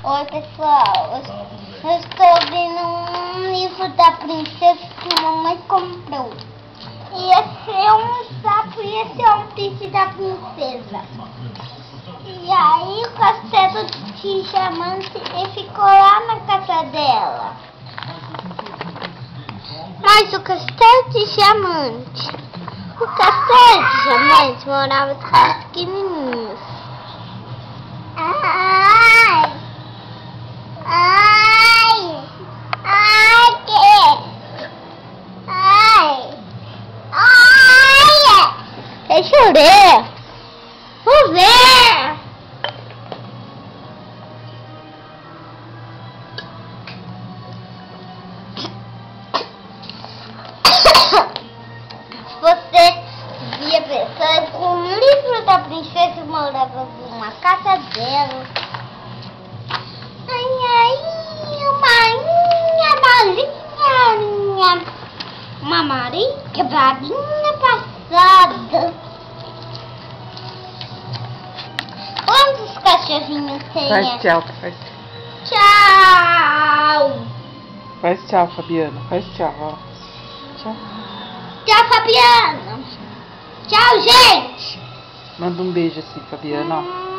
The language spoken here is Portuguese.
Oi pessoal, eu estou vendo um livro da princesa que a mamãe comprou. E esse é um sapo e esse é um príncipe da princesa. E aí o castelo de diamante ficou lá na casa dela. Mas o castelo de diamante, morava os pequenininhos. Ai! Ai! Ai! Ai! Ai! Deixa eu ver! Vou ver! Você via pessoas com um livro da princesa morava numa casa dela. Uma marinha passada. Quantos cachorrinhos tem? Faz tchau, faz Tchau. Faz tchau, Fabiana. Faz tchau, ó. Tchau. Tchau, Fabiana. Tchau, gente. Manda um beijo assim, Fabiana, ó.